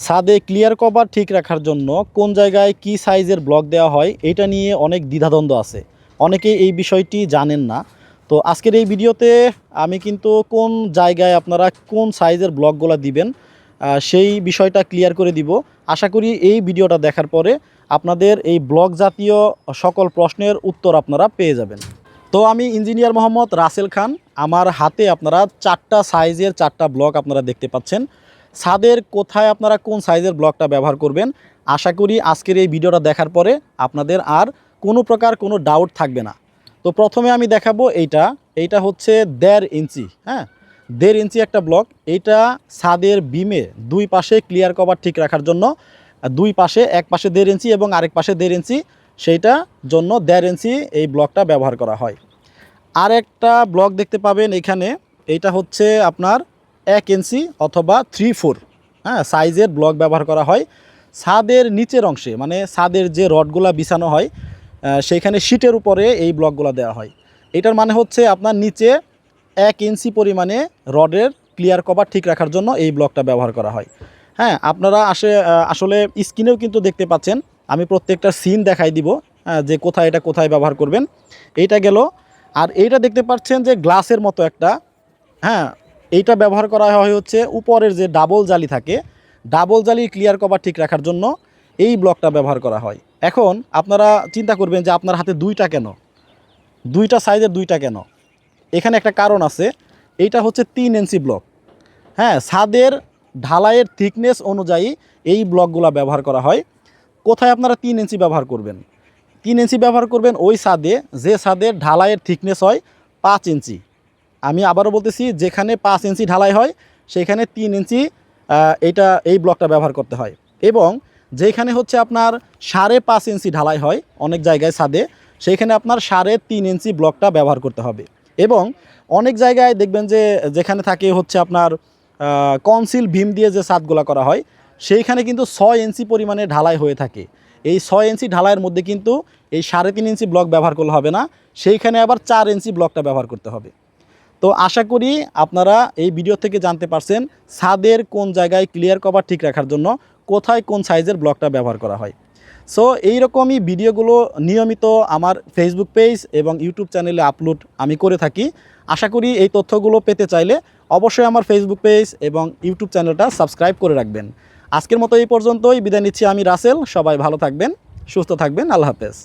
ছাদে clear cover ঠিক রাখার জন্য কোন জায়গায় কি সাইজের ব্লক দেওয়া হয় এটা নিয়ে অনেক দ্বিধাদ্বন্দ্ব আছে। অনেকে এই বিষয়টি জানেন না। তো আজকের এই ভিডিওতে আমি কিন্তু কোন জায়গায় আপনারা কোন সাইজের ব্লকগুলো দিবেন সেই বিষয়টা ক্লিয়ার করে দিব। আশা করি এই ভিডিওটা দেখার পরে আপনাদের এই ব্লক জাতীয় সকল প্রশ্নের উত্তর আপনারা পেয়ে যাবেন। তো আমি ইঞ্জিনিয়ার মোহাম্মদ রাসেল খান। আমার হাতে আপনারা 4টা সাইজের 4টা ব্লক আপনারা দেখতে পাচ্ছেন। ছাদের কোথায় আপনারা কোন সাইজের ব্লকটা ব্যবহার করবেন, আশা করি আজকের এই ভিডিওটা দেখার পরে আপনাদের আর কোনো প্রকার কোনো ডাউট থাকবে না। তো প্রথমে আমি দেখাবো এইটা হচ্ছে 1.5 ইঞ্চি, হ্যাঁ 1.5 ইঞ্চি একটা ব্লক। এইটা ছাদের বিমে দুই পাশে ক্লিয়ার কভার ঠিক রাখার জন্য, দুই পাশে, এক পাশে 1.5 ইঞ্চি এবং আরেক পাশে 1.5 ইঞ্চি, সেইটা জন্য 1.5 ইঞ্চি এই ব্লকটা ব্যবহার করা হয়। আর একটা ব্লক দেখতে পাবেন এখানে, এইটা হচ্ছে আপনার 1 ইঞ্চি অথবা 3/4, হ্যাঁ সাইজের ব্লক ব্যবহার করা হয় ছাদের নিচের অংশে, মানে ছাদের যে রডগুলা বিছানো হয় সেইখানে শীটের উপরে এই ব্লকগুলো দেওয়া হয়। এটার মানে হচ্ছে আপনার নিচে 1 ইঞ্চি পরিমাণে রডের ক্লিয়ার কভার ঠিক রাখার জন্য এই ব্লকটা ব্যবহার করা হয়। হ্যাঁ আপনারা আসলে স্ক্রিনেও কিন্তু দেখতে পাচ্ছেন, আমি প্রত্যেকটা সিন দেখাই দিব যে কোথায় এটা কোথায় ব্যবহার করবেন। এইটা গেল। আর এইটা দেখতে পাচ্ছেন যে গ্লাসের মতো একটা, হ্যাঁ এইটা ব্যবহার করা হয় হচ্ছে উপরের যে ডাবল জালি থাকে, ডাবল জালি ক্লিয়ার কভার ঠিক রাখার জন্য এই ব্লকটা ব্যবহার করা হয়। এখন আপনারা চিন্তা করবেন যে আপনার হাতে দুইটা কেন, দুইটা সাইজের দুইটা কেন? এখানে একটা কারণ আছে। এইটা হচ্ছে 3 ইঞ্চি ব্লক। হ্যাঁ ছাদের ঢালাইয়ের থিকনেস অনুযায়ী এই ব্লকগুলো ব্যবহার করা হয়। কোথায় আপনারা 3 ইঞ্চি ব্যবহার করবেন? 3 ইঞ্চি ব্যবহার করবেন ওই ছাদে যে ছাদের ঢালাইয়ের থিকনেস হয় 5 ইঞ্চি। আমি আবারও বলতেছি, যেখানে 5 ইঞ্চি ঢালাই হয় সেখানে 3 ইঞ্চি এই ব্লকটা ব্যবহার করতে হয়। এবং যেখানে হচ্ছে আপনার 5.5 ইঞ্চি ঢালাই হয় অনেক জায়গায় ছাদে, সেইখানে আপনার 3.5 ইঞ্চি ব্লকটা ব্যবহার করতে হবে। এবং অনেক জায়গায় দেখবেন যে যেখানে থাকে হচ্ছে আপনার কনসিল ভীম দিয়ে যে ছাদগুলো করা হয় সেইখানে কিন্তু 6 ইঞ্চি পরিমাণে ঢালাই হয়ে থাকে। এই 6 ইঞ্চি ঢালাইয়ের মধ্যে কিন্তু এই 3.5 ইঞ্চি ব্লক ব্যবহার করলে হবে না, সেইখানে আবার 4 ইঞ্চি ব্লকটা ব্যবহার করতে হবে। তো আশা করি আপনারা এই ভিডিও থেকে জানতে পারছেন ছাদের কোন জায়গায় ক্লিয়ার কভার ঠিক রাখার জন্য কোথায় কোন সাইজের ব্লকটা ব্যবহার করা হয়। সো এইরকমই ভিডিওগুলো নিয়মিত আমার ফেসবুক পেজ এবং ইউটিউব চ্যানেলে আপলোড আমি করে থাকি। আশা করি এই তথ্যগুলো পেতে চাইলে অবশ্যই আমার ফেসবুক পেজ এবং ইউটিউব চ্যানেলটা সাবস্ক্রাইব করে রাখবেন। আজকের মতো এই পর্যন্তই বিদায় নিচ্ছি আমি রাসেল। সবাই ভালো থাকবেন, সুস্থ থাকবেন। আল্লাহ হাফেজ।